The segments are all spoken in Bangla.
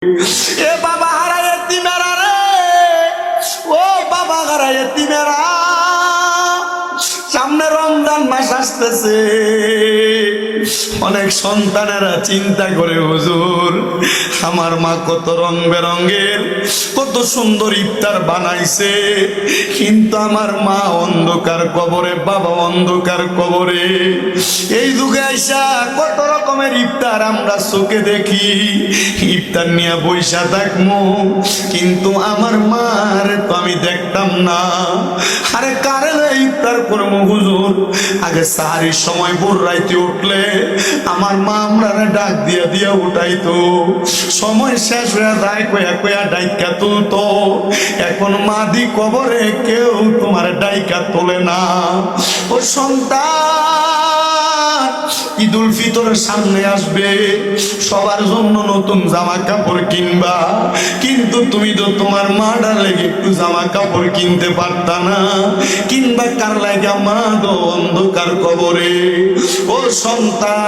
এ বাবা হারায় এতিমেরা রে, ও বাবা হারায় এতিমেরা, সামনে রমজান মাস আসতেছে। অনেক সন্তানেরা চিন্তা করে, হুজুর আমার মা কত রং বেরঙের কত সুন্দর ইফতার বানাইছে, কিন্তু আমার মা অন্ধকার কবরে, বাবা অন্ধকার কবরে। এই যুগে আইসা কত রকমের ইফতার আমরা চোখে দেখি, ইফতার নিয়ে বইসা থাকবো, কিন্তু আমার মার তো আমি দেখতাম না। আরে কারে ইফতার করবো হুজুর? আগে সাহারির সময় ভোর রাইতে উঠলে আমার মা আমরা ডাক দিয়া দিয়া উঠাইতো, সময় শেষ হয়ে যায় কয়া কয়া ডাইকা তুলতো। এখন মাদি কবরে কেউ তোমার ডাইকা তোলে না। ও সন্তান, ঈদুল ফিতরের সামনে আসবে, সবার জন্য নতুন জামা কাপড় কিনবা, কিন্তু তুমি তো তোমার মাটার লেগে একটু জামা কাপড় কিনতে পারতা না। কিনবা কার লাগা? মা দো অন্ধকার কবরে। ও সন্তান,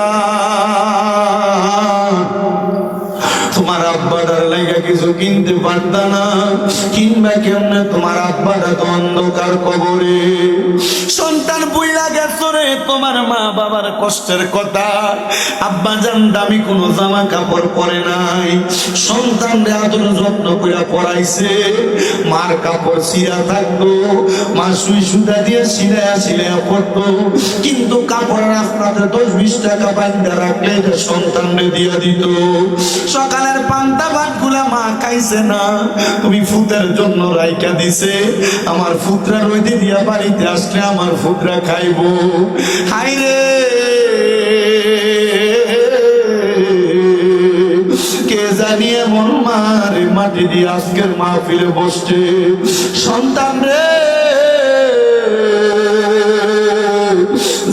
তোমার আব্বাটার লাগা কিছু কিনতে পারতা না, কিনবা কেমনে? তোমার আব্বাটা তো অন্ধকার কবরে। সন্তান বুইলা গেছো রে, তোমার মা বাবার কষ্টের কথা। আব্বা জান দামি কোনো জামা কাপড় পরে নাই, সন্তান রে আদর যত্ন করে পড়াইছে। মার কাপড় ছিঁড়া থাকতো, মা সুই সুতা দিয়ে সিলাইয়া সিলাইয়া পড়তো, কিন্তু কাপড় রাস্তাতে 10-20 টাকা বান্ধা রাখলে সন্তান রে দিয়ে দিত। সকালের পান্তা ভাত গুলা মা খাইছে না, তুমি ফুতের জন্য রাইকা দিছে। আমার ফুতরা রইতে দিয়া বাড়িতে আসলে আমার ফুতরা খাইবো। হাইরে কে জানিয়ে মন মারে মাটি দিয়ে আজকের মাহফিলে বসছে। সন্তান রে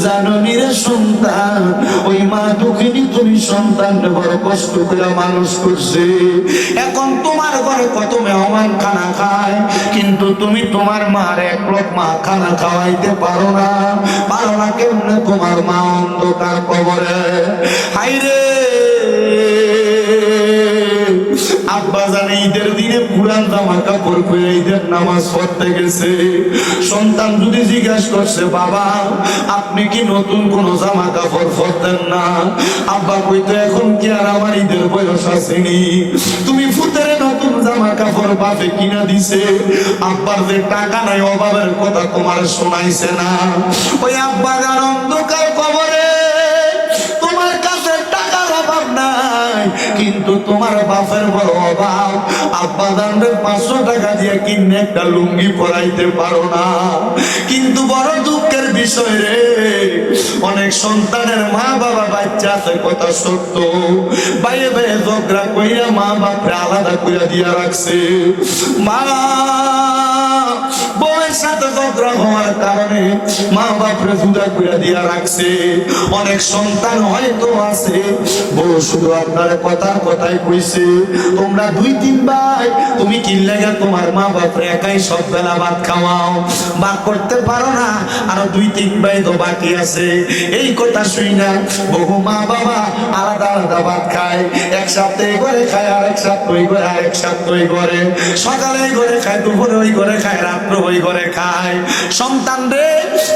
জাননি রে সন্তান, ওই মা দুঃখিনী, তুমি সন্তান বড় কষ্ট করে মানুষ করছে। এখন তোমার ঘরে কত মেহমান খানা খায়, কিন্তু তুমি তোমার মার এক লোক মা খানা খাওয়াইতে পারো না। পারো না কেমনে? তোমার মা অন্ধকার কবরে। হাইরে আব্বা জানে ঈদের দিনে পুরান জামা কাপড় পরে ঈদের নামাজ পড়তে গেছে। সন্তান যদি জিজ্ঞাসা করছে, বাবা আপনি কি নতুন কোন জামা কাপড় পরতেন না? আব্বা কইতো, এখন কি আর আমার ঈদের বয়স আসেনি? তুমি ফুতের নতুন জামা কাপড় বাপে কিনা দিছে, আব্বার যে টাকা নাই অভাবের কথা তোমার শোনাইছে না? ওই আব্বা যার অন্ধকার কবরে, তোমার কাছে টাকার অভাব নাই, কিন্তু তোমার বাপের বড় অভাব। আব্বা জানবে 500 টাকা দিয়ে কিনে একটা লুঙ্গি পরাইতে পারো না। কিন্তু বড় দুঃখের বিষয় রে, অনেক সন্তানের মা বাবা বাচ্চা আছে, কথা সত্য, বাইরে বাইরে ঝগড়া কইরা মা বাপরে আলাদা কইরা দিয়া রাখছে। মা বউয়ের সাথে ঝগড়া হওয়ার কারণে মা বাপরে জুদা কইরা দিয়া রাখছে। অনেক সন্তান হয়তো আছে, বউ শুধু আপনার কথার কথাই কইছে, তোমরা 2-3 ভাই, তুমি কি লাগা তোমার মা বাপরে একাই সব বেলা ভাত খাওয়াও, ভাগ করতে পারো না, আরো 2-3 ভাই তো বাকি আছে। এই কথা শুই না বহু মা বাবা আলাদা আলাদা ভাত খায়, একসাথে করে খায়, আর একসাথে ওই করে, আর একসাথে ওই করে, সকালে ঘরে খায়, দুপুরে ওই ঘরে খায়, রাত্রে ওই ঘরে খায়। সন্তান রে,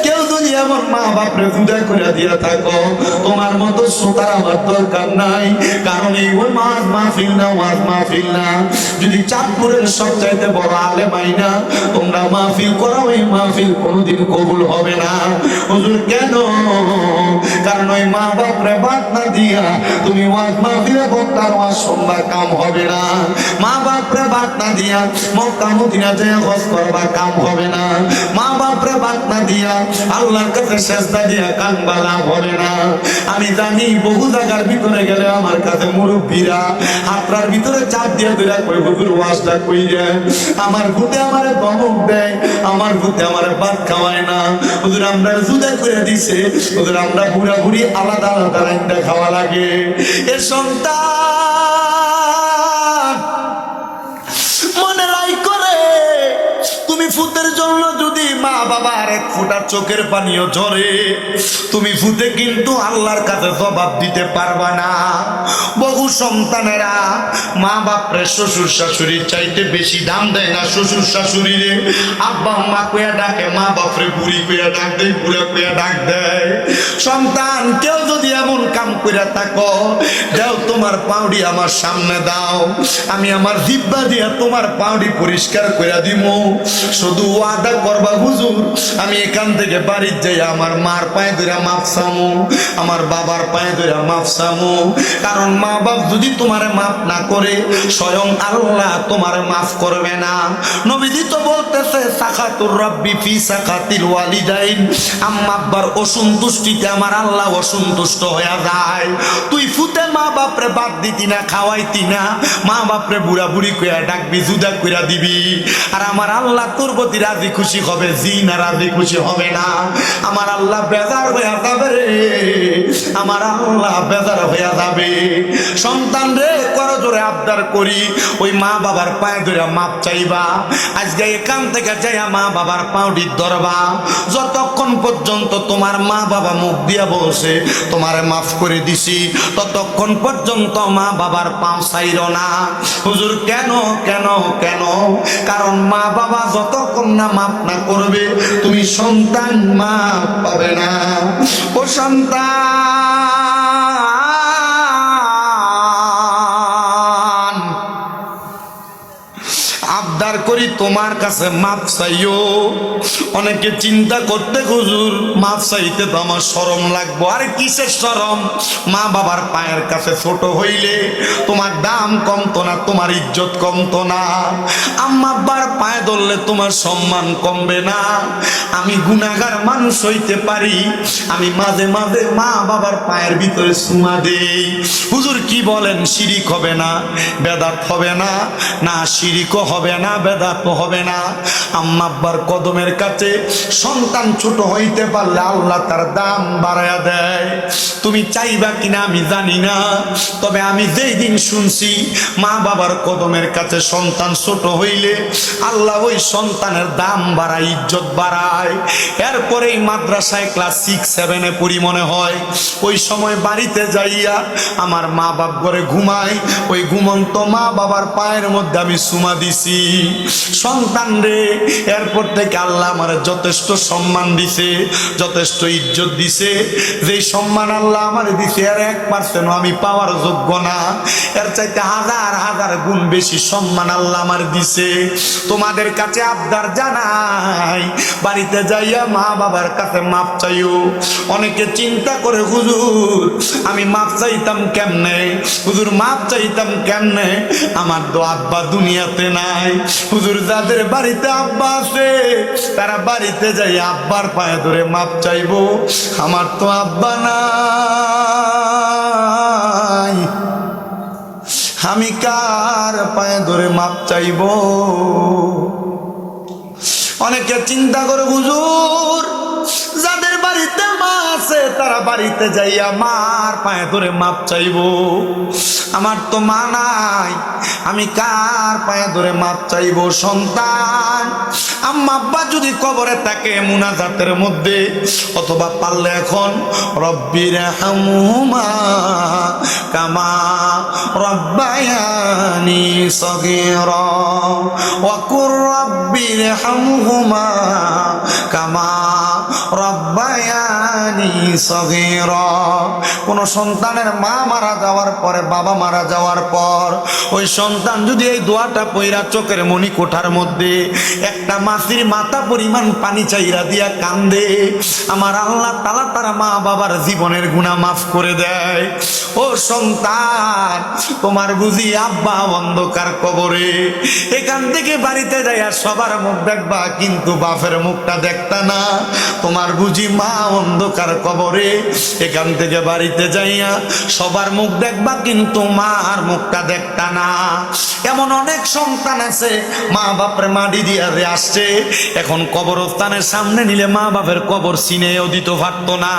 কেউ যদি এমন মা বাপরে জুদা করে দিয়া থাকো, তোমার মতো শ্রোতার আমার দরকার নাই। কারণ এই ওই মাছ মাহফিল না, ওয়াজ মাহফিল না। যদি চাঁদপুরের সবচাইতে বড় আলেম আইনা তোমরা মাহফিল করো, এই মাহফিল কোনোদিন কবুল হবে না। হুজুর কেন? কারণ ওই মা বাপরে ভাত না দিয়া তুমি ওয়াজ মাহফিলে বক্তার ওয়াজ শুনবা, কাম হবে না। মা বাপরে ভাত না দিয়া মক্কা মদিনা যায় হজ করবা, কাম হবে না। মা বাপরে ভাত না দিয়া আল্লাহর কাছে সেজদা দিয়া কানবা, লাভ হবে না। আমি জানি বহু জায়গার ভিতরে গেলে আমার কাছে মুরব্বীরা হাতটার ভিতরে চাপ দিয়া দিলা কই, হুজুর ওয়াজটা কই রে, আমার ভূতে আমারে ধমক দেয়, আমার ভূতে আমারে ভাত খাওয়ায় না। হুজুর আমরা জুদা করে দিছে, হুজুর আমরা বুড়া বুড়ি আলাদা আলাদা রাইন্দা খাওয়া লাগে। এ সন্তান মনে রাই করে, তুমি ফুতের জন্য যদি মা বাবার এক ফোঁটা চোখের পানিও ঝরে, তুমি ফুতে কিন্তু আল্লাহর কাছে জবাব দিতে পারবা না। বহু সন্তানেরা মা বাপরে শ্বশুর শাশুড়ির চাইতে বেশি দাম দেয় না। শ্বশুর শাশুড়িরে আব্বা আম্মা কইয়া ডাকে, মা বাপরে বুড়ি কইয়া ডাক দেয়, বুড়া কইয়া ডাক দেয়। সন্তান কেউ যদি এমন কাম কইরা থাকো, দাও তোমার পাউডি আমার সামনে দাও, আমি আমার জিব্বা দিয়া তোমার পাউডি পরিষ্কার কইরা দিমু। শুধু ওয়াদা করবা হুজুর আমি এখান থেকে বাড়ির যাই আমার মার পায়ে ধরে মাফ চামু, আমার বাবার পায়ে ধরে মাফ চামু। কারণ মা বাপ যদি তোমারে মাফ না করে স্বয়ং আল্লাহ তোমারে মাফ করবে না। নবীজি তো বলতেছে সাখাতুর রাব্বি ফি সাখাতিল ওয়ালিদাইন, আম্মা আব্বার অসন্তুষ্টিতে আমার আল্লাহ অসন্তুষ্ট হয়ে যায়। তুই ফুতে মা বাপরে বাদ দিতি না, খাওয়াইতি না, মা বাপরে বুড়া বুড়ি কইয়া ডাকবি, জুদা কইরা দিবি, আর আমার আল্লাহ তোর প্রতি রাজি খুশি হবে? জি না, রাজি খুশি হবে না। আমার আল্লাহ বেজার হইয়া যাবে রে, আমার আল্লাহ বেজার হইয়া যাবে। সন্তান রে করো জোরে আবদার করি, ওই মা বাবার পায়ে ধরে মাপ চাইবা। আজকে এখান থেকে যাইয়া মা বাবার পাউডি ধরবা, যতক্ষণ পর্যন্ত তোমার মা বাবা মুখ দিয়া বসে তোমারে মাফ করে দিছি, ততক্ষণ পর্যন্ত মা বাবার পাও চাইর না। হুজুর কেন কেন কেন? কারণ মা বাবা যতক্ষণ না মাফ না করবে তুমি সন্তান মাফ পাবে না। ও সন্তান, আবদার করি তোমার কাছে মাপ চাইও। অনেকে চিন্তা করতে হুজুর মাপ চাইতে তো আমার শরম লাগবো। আরে কিসের শরম? মা বাবার পায়ের কাছে ছোট হইলে তোমার দাম কমতো না, তোমার ইজ্জত কমতো না। আম্মা আব্বার পায়ে ধরলে তোমার সম্মান কমবে না। আমি গুনাহগার মানুষ হইতে পারি, আমি মাঝে মাঝে মা বাবার পায়ের ভিতরে চুমা দেই। হুজুর কি বলেন? শিরিক হবে না, বেদাত হবে না? না, শিরিকও হবে না, বেদাত হবে না। আম্মা আব্বার কদমের কাছে সন্তান ছোট হইতে পারলে আল্লাহ তার দাম বাড়ায়া দেয়। তুমি চাইবা কিনা আমি জানি না, তবে আমি যেই দিন শুনছি মা বাবার কদমের কাছে সন্তান ছোট হইলে আল্লাহ ওই সন্তানের দাম বাড়ায়, ইজ্জত বাড়ায়। এরপরেই মাদ্রাসায় ক্লাস 6-7-এ পড়ি মনে হয়, ওই সময় বাড়িতে যাইয়া আমার মা বাপ ঘরে ঘুমায়, ওই ঘুমন্ত মা বাবার পায়ের মধ্যে আমি চুমা দিছি। সন্তান রে, এরপর থেকে আল্লাহ আমার যথেষ্ট সম্মান দিছে, যথেষ্ট ইজ্জত দিছে। যে সম্মান আল্লাহ আমার দিছে এর 1% আমি পাওয়ার যোগ্য না, এর চাইতে হাজার হাজার গুণ বেশি সম্মান আল্লাহ আমার দিছে। তোমাদের কাছে আবদার জানাই, বাড়িতে যাইয়া মা বাবার কাছে মাপ চাইও। অনেকে চিন্তা করে হুজুর আমি মাপ চাইতাম কেমনে, হুজুর মাপ চাইতাম কেমনে, আমার তো আব্বা দুনিয়াতে নাই। হুজুর যাদের বাড়িতে আব্বা আছে তারা বাড়িতে যাই আব্বার পায়ে ধরে মাপ চাইবো। আমার তো আব্বা নাই, আমি কার পায়ে ধরে মাপ চাইবো? অনেকে চিন্তা করে হুজুর যাদের বাড়িতে মা আছে তারা বাড়িতে যাইয়া মার পায়ে ধরে মাপ চাইবো। আমার তো মা নাই, আমি কার পায়ে ধরে মাপ চাইবো? সন্তান, আম্মা আব্বা যদি কবরে থাকে মুনাজাতের মধ্যে, অথবা পারলে এখন রব্বির হামহুমা কামা রব্বায়ানি সগীরা ওয়া কুর রব্বির হামহুমা কামা রব্বায়ানি সগীরা। কোন সন্তানের মা মারা যাওয়ার পরে, বাবা মারা যাওয়ার পর ওই সন্তান যদি এই দোয়াটা পইরা চোখের মনি কোঠার মধ্যে একটা মাছির মাথা পরিমাণ পানি চাইরা দিয়া কান্দে, আমার আল্লাহ তাআলা তার মা বাবার জীবনের গুনাহ মাফ করে দেয়। ও সন্তান, তোমার বুঝি আব্বা অন্ধকার কবরে, এখান থেকে বাড়িতে যাইয়া সবার মুখ দেখবা কিন্তু বাপের মুখটা দেখতা না। তোমার বুঝি মা অন্ধকার কবরে, এখান থেকে বাড়িতে যাইয়া সবার মুখ দেখবা কিন্তু মার মুখটা দেখতা না। এমন অনেক সন্তান আছে মা বাপরে মাটি দিয়া আসছে, এখন কবরস্থানের সামনে নিলে মা বাপের কবর চিনেও দিতে পারতো না।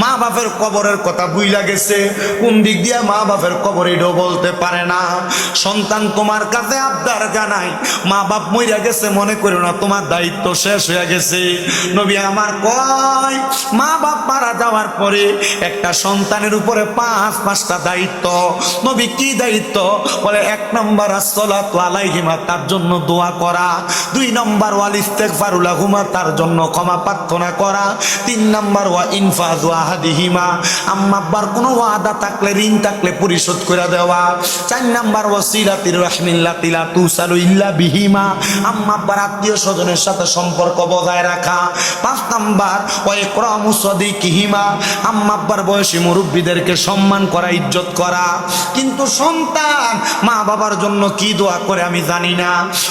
মা বাপের কবরের কথা ভুইলা গেছে, কোন দিক দিয়া মা বাপের কবর এটাও বলতে পারে না। সন্তান তোমার কাছে আবদার জানাই, মা বাপ মইরা গেছে মনে করো না তোমার দায়িত্ব শেষ হয়ে গেছে। নবী আমার কয় মা বাপ মারা যাওয়ার পরে একটা সন্তানের উপরে পাঁচটা দায়িত্ব। নবী কি দায়িত্ব বলে? 1 নম্বর আসসালাতু আলাইহিমা, তার জন্য দোয়া করা। 2 নম্বর ওয়াল ইস্তিগফারু লাহুমা, তার জন্য ক্ষমা প্রার্থনা করা। 3 নম্বর ওয়া ইনফাযু আহাদিহিমা, আম্মা আব্বার কোনো ওয়াদা থাকলে ঋণ থাকলে পরিশোধ করে দেওয়া। 4 নম্বর ওয়াসিলাতির রাহমিল্লাতি লা তুসালু ইল্লা বিহিমা, আম্মা আব্বার আত্মীয় স্বজনের সাথে সম্পর্ক বজায় রাখা। 5 নম্বর ওয়া ইকরামু সাদিকিহিমা, আম্মা আব্বার বয়সী মুরব্বীদেরকে সম্মান করা, ইজ্জত করা। কিন্তু সন্তান মা বাবার জন্য কি দোয়া করে আমি জানি না।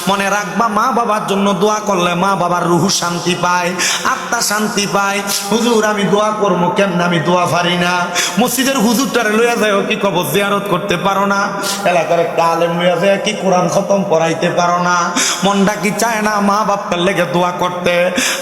মনে রাখবা, মা বাবার জন্য দোয়া করলে মা বাবার রুহ শান্তি পায়, আত্মা শান্তি পায়। হুজুর আমি দোয়া করবো কেমনে? আমি দোয়া পারি না। মসজিদের হুজুরটারে লইয়া যায় কি কবর জিয়ারত করতে পারো না? এলাকার একটা আলেম লইয়া যায় কি কোরআন খতম পড়াইতে পারো না? মনটা কি চায় না মা বাপটার লেগে দোয়া করতে?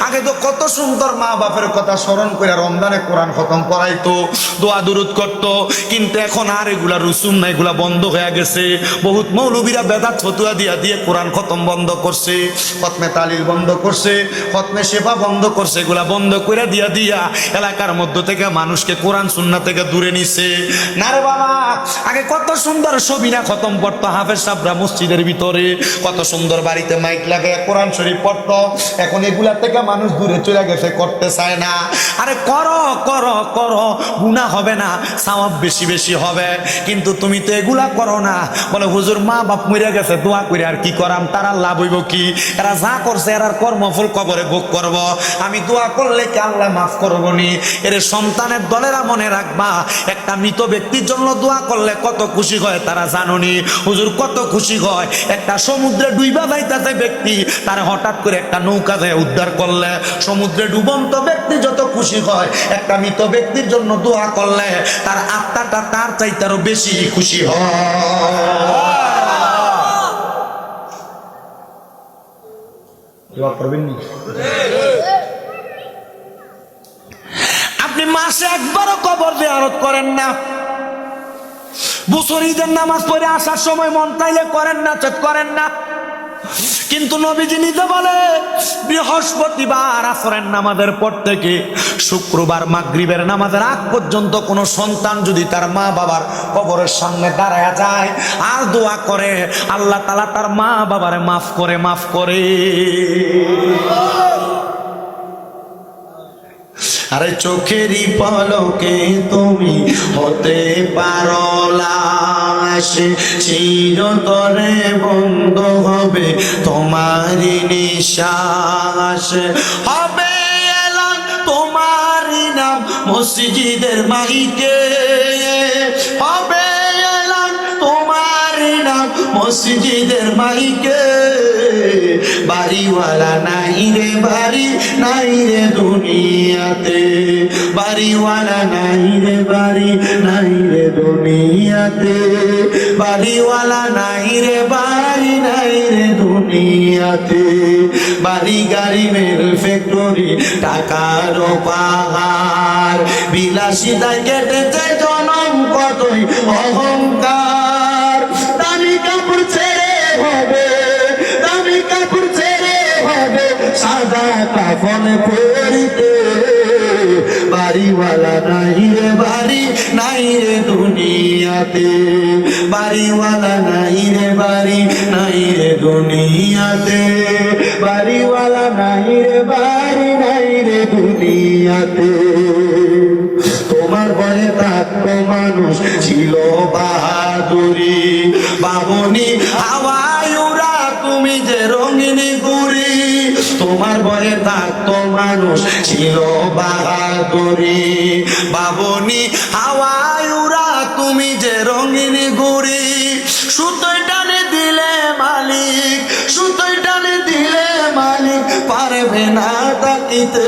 আগে তো কত সুন্দর মা বাপের কথা স্মরণ করে রমজানে কোরআন খতম পড়াইতো, দোয়া দুরুদ করতো। কিন্তু এখন আর এগুলা রুসুম না, এগুলা বন্ধ হয়ে গেছে। বহুত মৌলবীরা বেদাত ফতুয়া দিয়া দিয়ে কোরআন খতম বন্ধ করছে, খতমে তালিল বন্ধ করছে, খতমে শেফা বন্ধ করছে। এগুলা বন্ধ করে দিয়া দিয়া এলাকার মধ্য থেকে মানুষকে কোরআন সুন্নাহ থেকে দূরে নিছে। না রে বাবা, আগে কত সুন্দর সবিনা খতম পড়তো হাফেজ সাহেবরা মসজিদের ভিতরে, কত সুন্দর বাড়িতে মাইক লাগে কোরআন শরীফ পড়তো। এখন এগুলা থেকে মানুষ দূরে চলে গেছে, করতে চায় না। আরে করো করো করো, গুনাহ হবে না, সওয়াব বেশি বেশি হবে। কিন্তু তুমি তো এগুলা করো না। বলে হুজুর মা বাপ মরে গেছে, দোয়া করে আর কি করাম? তারা লাভ হইব কি? এরা যা করছে এরার কর্মফল কবরে ভোগ করব। আমি দোয়া করলে কি আল্লাহ মাফ করবো নি? এর সন্তানের দলেরা মনে রাখবা, একটা মৃত ব্যক্তির জন্য দোয়া করলে কত খুশি হয় তারা জানোনি? হুজুর কত খুশি হয়, একটা সমুদ্রে ডুইবা যাইতেছে ব্যক্তি, তার হঠাৎ করে একটা নৌকা যায় উদ্ধার করলে সমুদ্রে ডুবন্ত ব্যক্তি যত খুশি হয়, একটা মৃত ব্যক্তির জন্য দোয়া করলে তার আত্মাটা তার চাইতে আরো বেশি খুশি হয়। আপনি মাসে একবারও কবর জিয়ারত করেন না, বছর ঈদের নামাজ পড়ে আসার সময় মন চাইলে করেন না, চেক করেন না। কিন্তু নবীজি নিজে বলে বৃহস্পতিবার আসরের নামাজের পর থেকে শুক্রবার মাগরিবের নামাজের আগ পর্যন্ত কোন সন্তান যদি তার মা বাবার কবরের সামনে দাঁড়ায় যায় আর দোয়া করে, আল্লাহ তাআলা তার মা বাবারে মাফ করে, মাফ করে। আরে চোখেরই পলকে তুমি হতে পারো লাশ, চিরতরে বন্ধ হবে তোমারই নিঃশ্বাস। হবে এলান তোমারই নাম মসজিদের মাইকে, হবে এলান তোমারই নাম মসজিদের মাইকে। বাড়িওয়ালা নাই রে বাড়ি, নাই রে দুনিয়াতে, বাড়িওয়ালা নাই রে বাড়ি, নাই রে দুনিয়াতে, বাড়িওয়ালা নাই রে বাড়ি, নাই রে দুনিয়াতে। বাড়ি গাড়ি মেল ফ্যাক্টরি টাকার পাহাড়, বিলাসিতায় কেটেছে জনম কতই অহংকার। দামি কাপড় ছেড়ে হবে, দামি কাপড় ছেড়ে হবে সাদা কাফন পরিতে। বাড়িওয়ালা নাই রে বাড়ি, নাই রে দুনিয়াতে, বাড়িওয়ালা নাই রে বাড়ি, নাই রে দুনিয়াতে, বাড়িওয়ালা নাই রে বাড়ি, নাই রে দুনিয়াতে। তোমার ভয়ে থাকতো মানুষ ছিল বাহাদুরি, বাবুনি হাওয়ায় উড়া তুমি যে রঙিনী গুড়ি। তোমার ভয়ে থাকতো মানুষ ছিল বাহাদুরি, বাবুনি হাওয়ায় উড়া তুমি যে রঙিনী গুড়ি। সুতোয় টানে দিলে মালিক, সুতোয় টানে দিলে মালিক পারে ফিরে না তাকিতে,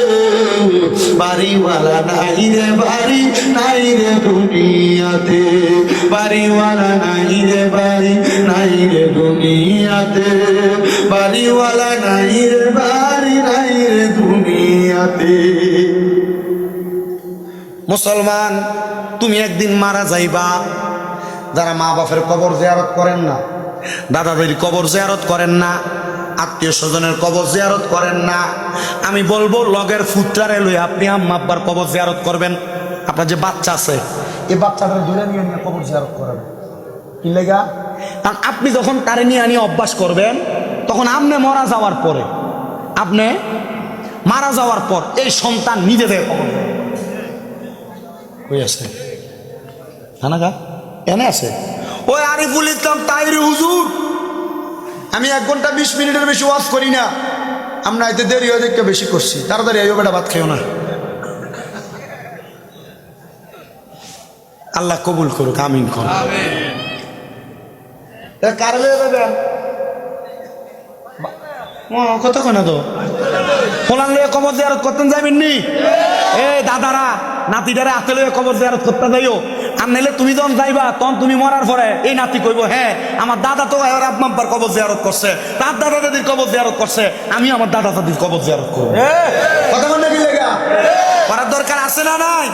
বাড়িওয়ালা নাই রে বাড়ি নাই রে দুনিয়াতে, বাড়িওয়ালা নাই রে বাড়ি নাই রে দুনিয়াতে, বাড়িওয়ালা নাই রে বাড়ি নাই রে দুনিয়াতে। মুসলমান, তুমি একদিন মারা যাইবা। যারা মা বাপের কবর জিয়ারত করেন না, দাদা দাদির কবর জিয়ারত করেন না, আত্মীয় স্বজনের কবর জিয়ারত করেন না, আমি বলবো লগের ফুটটারে লই আপনি আম্মা আব্বার কবর জিয়ারত করবেন। আপনার যে বাচ্চা আছে এই বাচ্চাটারে ধরে নিয়ে নিয়ে কবর জিয়ারত করাবেন। কি লেগা? কারণ আপনি যখন তারে নিয়ে নিয়ে অভ্যাস করবেন, তখন আপনি মারা যাওয়ার পরে, আপনি মারা যাওয়ার পর এই সন্তান নিজে থেকে কবর কই আছে হানাগা এনে আছে। ওই আরিফুল ইসলাম তাহিরি হুজুর, আমি 1 ঘন্টা 20 মিনিটের বেশি ওয়াজ করি না, আমরা এতে দেরি হয়ে দেখতে বেশি করছি, তাড়াতাড়ি আইও বেটা, ভাত খেও না। আল্লাহ কবুল করুক, আমিন করুন। কার লয়ে যাবেন? কথা কয় না তো, ফলান লয়ে কবর জিয়ারত করতেন যাবেন নি? এই দাদারা নাতিটারে হাতে লয়ে কবর জিয়ারত করতে যাইও। আর নাইলে তুমি যখন যাইবা তখন তুমি মরার পরে এই নাতি কইব, হ্যাঁ আমার দাদা তো আব্বা আব্বার কবর জিয়ারত করছে, তার দাদা দাদির কবর জিয়ারত করছে, আমি আমার দাদা দাদির কবর জিয়ারত করব। কথা বল না, কি লেগা করার দরকার আছে না নাই?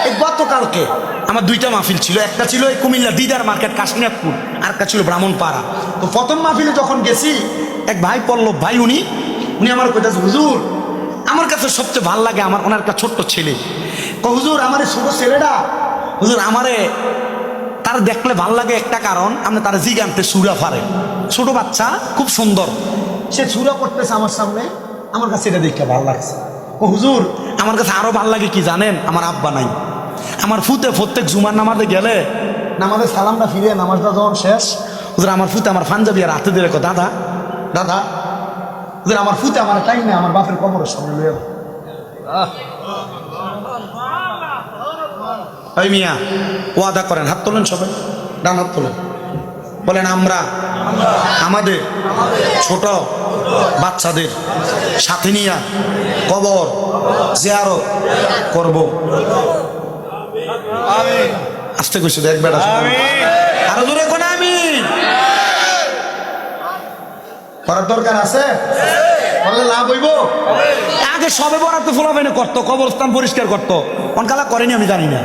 এই গতকালকে আমার 2টা মাহফিল ছিল, একটা ছিল এই কুমিল্লা দিদার মার্কেট কাশিনাথপুর, আর একটা ছিল ব্রাহ্মণপাড়া। তো প্রথম মাহফিলে যখন গেছি, এক ভাই পল্লব ভাই, উনি আমার কইতাছে, হুজুর আমার কাছে সবচেয়ে ভাল লাগে আমার ওনার একটা ছোট্ট ছেলে। হুজুর আমার এই ছোট ছেলেটা, হুজুর আমারে তার দেখলে ভাল লাগে একটা কারণ, আপনি তার জিগানতে সুরা ফারে, ছোট বাচ্চা খুব সুন্দর, সে সুরা করতেছে আমার সামনে, আমার কাছে এটা দেখতে ভালো লাগছে। হুজুর আমার কাছে আরো ভাল লাগে কি জানেন? আমার আব্বা নাই। আমার ফুতে প্রত্যেক জুমার নামাজে গেলে নামাজের সালামটা ফিরে নামাজটা যখন শেষ, হুজুর আমার ফুতে আমার পাঞ্জাবি আর হাতে দিয়ে দাদা দাদা, হুজুর আমার ফুতে আমার টাইম নেই, আমার বাপের কবরের সামনে লয়ে ওই মিয়া ওয়াদা করেন, হাত তোলেন সবাই, ডান হাত তোলেন, বলেন আমরা আমাদের ছোট বাচ্চাদের সাথে নিয়ে কবর জিয়ারত করব। আস্তে কইছো দেখ বেটা, আরো জোরে কোন আমিন। করার দরকার আছে, করলে লাভ হইব। আগে সবে বরাতে ফোলাফাইনে করতো, কবরস্থান পরিষ্কার করতো, অনকালা করেনি আমি জানি না,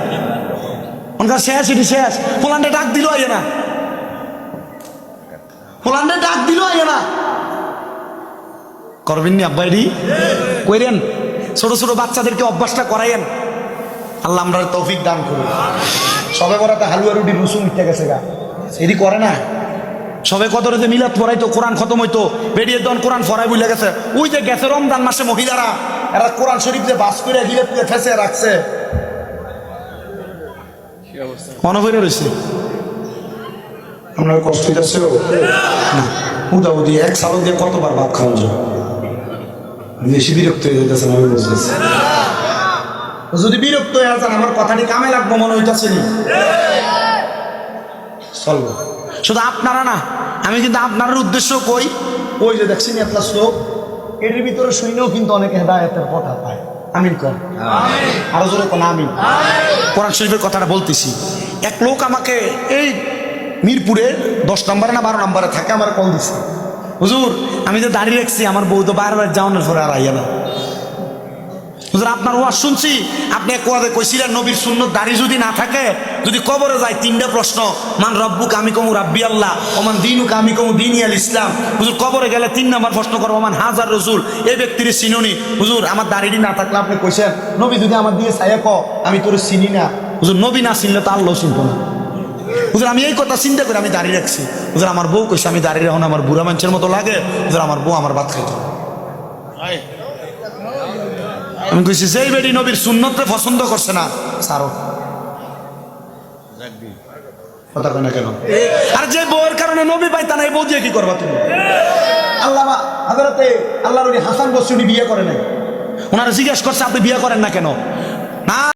অনকাল শেষ এটি শেষ। ফোলান্ডে ডাক দিল আইয়ে না, ফোলান্ডে ডাক দিল আইয়ে না, করবেন নি আব্বাইরি কইরেন। ছোট ছোট বাচ্চাদেরকে অভ্যাসটা করাইয়েন, আল্লাহ আমরা তৌফিক দান করুন। সবে বরাতে হালুয়া রুটি রসুন উঠতে গেছে গা, এটি করে না। সবে কদরে যে মিলাদ পড়াইতো, কোরআন খতম হইতো, বেরিয়ে দন কোরআন ফরাই বুঝলে গেছে। ওই যে গেছে রমজান মাসে মহিলারা, এরা কোরআন শরীফ যে বাস করে গিলে পুড়ে ফেসে রাখছে, মনে হয়ে রয়েছে। আপনার কষ্ট হইতেছে না, উদাউদি 1 সাল দিয়ে কতবার ভাত খাওয়া যায়, বেশি বিরক্ত হয়ে যেতেছেন আমি বুঝতেছি। যদি বিরক্ত হয়ে যান আমার কথাটি কামে লাগবো মনে হইতেছে নি, চলবো। শুধু আপনারা না, আমি কিন্তু আপনার উদ্দেশ্য কই, ওই যে দেখছেন একটা শ্লোক, এর ভিতরে শুনেও কিন্তু অনেকে হেদায়েতের কথা পায়। আমিন কর, আরো জোরে কোন আমিন। কোরআন শরীফের কথাটা বলতেছি। এক লোক আমাকে এই মিরপুরে 10 নম্বরে না 12 নম্বরে থাকে, আমার কল দিচ্ছে, হুজুর আমি যে দাঁড়িয়ে রাখছি আমার বউ তো বারবার যাওয়ানোর পরে আর আইয়া না। হুজুর আপনার ওয়াজ শুনছি, আপনি এক ওয়াজে কইছিলেন নবীর সুন্নত দাড়ি যদি না থাকে, যদি কবরে যায় 3টা প্রশ্ন, মান রব্বুক আমি কমু রাব্বি আল্লাহ, ওমান দিনুক আমি কমু দিনী আল ইসলাম। হুজুর কবরে গেলে 3 নম্বর প্রশ্ন করবো, ওমান হাজার রসুল, এই ব্যক্তির চিনুনি। হুজুর আমার দাড়িটি না থাকলে আপনি কইছেন নবী যদি আমার দিয়ে ছায়া ক আমি তোর চিনি না। হুজুর নবী না চিনলে তো আল্লাহ চিনতো না। হুজুর আমি এই কথা চিন্তা করে আমি দাঁড়িয়ে রাখছি। হুজুর আমার বউ কইছে আমি দাঁড়িয়ে রাখুন, আমার বুড়া মানুষের মতো লাগে। হুজুর আমার বউ আমার ভাত খাইতো। আমি কইছি যেই বেটি নবীর সুন্নতকে পছন্দ করছে না সারো কথা কয় না কেন? আর যে বউয়ের কারণে নবী পাইতা না, এই বউ দিয়ে কি করবা তুমি? আল্লাহ হযরতে আল্লাহর ওলি হাসান বসরি বিয়ে করে নাই, ওনারা জিজ্ঞেস করছে আপনি বিয়ে করেন না কেন? না